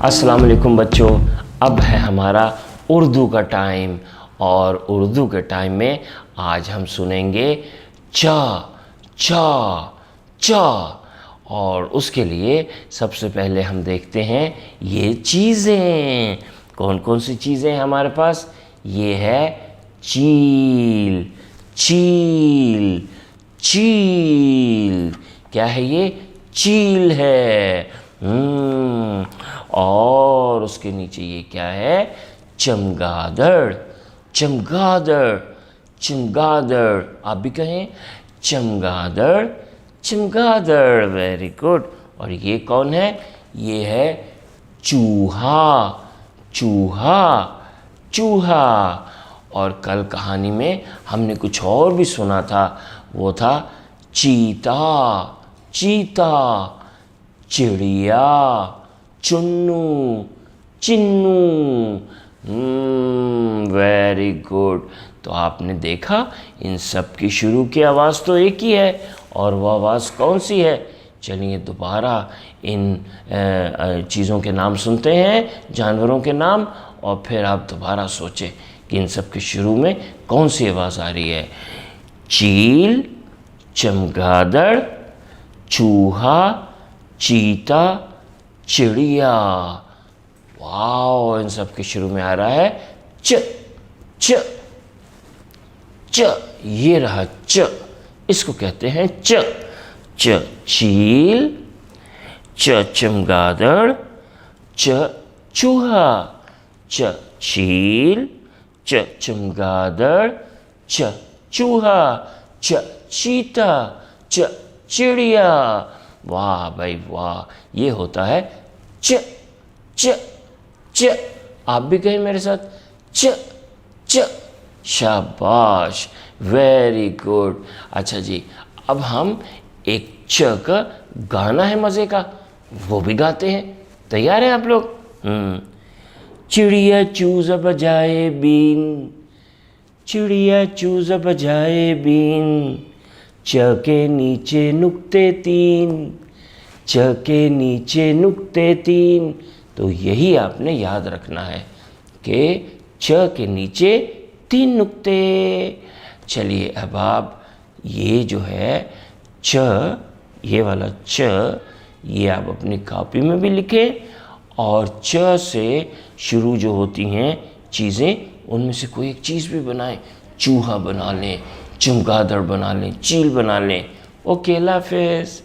अस्सलाम वालेकुम बच्चों, अब है हमारा उर्दू का टाइम और उर्दू के टाइम में आज हम सुनेंगे चा चा चा। और उसके लिए सबसे पहले हम देखते हैं ये चीज़ें कौन कौन सी चीज़ें हैं हमारे पास। ये है चील चील चील। क्या है ये? चील है। और उसके नीचे ये क्या है? चमगादड़ चमगादड़ चमगादड़। आप भी कहें चमगादड़ चमगादड़। Very good. और ये कौन है? ये है चूहा चूहा चूहा। और कल कहानी में हमने कुछ और भी सुना था, वो था चीता चीता, चिड़िया, चुन्नू चिन्नू। Very good. तो आपने देखा इन सब की शुरू की आवाज़ तो एक ही है, और वो आवाज़ कौन सी है? चलिए दोबारा इन चीज़ों के नाम सुनते हैं, जानवरों के नाम, और फिर आप दोबारा सोचें कि इन सब के शुरू में कौन सी आवाज़ आ रही है। चील, चमगादड़, चूहा, चीता, चिड़िया। वाह, इन सब के शुरू में आ रहा है च च च। ये रहा च, इसको कहते हैं च च चील, च चमगादड़, च चूहा, च चील, च चमगादड़, च चूहा, च चीता, च चिड़िया। वाह भाई वाह, ये होता है च च च। आप भी कहें मेरे साथ च च। शाबाश, वेरी गुड। अच्छा जी, अब हम एक च का गाना है मज़े का, वो भी गाते हैं। तैयार हैं आप लोग? चिड़िया चूज़ बजाए बीन, चिड़िया चूज़ बजाए बीन, च के नीचे नुक्ते तीन, च के नीचे नुक्ते तीन। तो यही आपने याद रखना है कि च के नीचे 3 नुक्ते। चलिए अब आप ये जो है च, ये वाला च, ये आप अपनी कॉपी में भी लिखें, और च से शुरू जो होती हैं चीज़ें, उनमें से कोई एक चीज़ भी बनाएं। चूहा बना लें, चमगादड़ बना लें, चील बना लें। ओके, अल्लाह हाफ़िज़।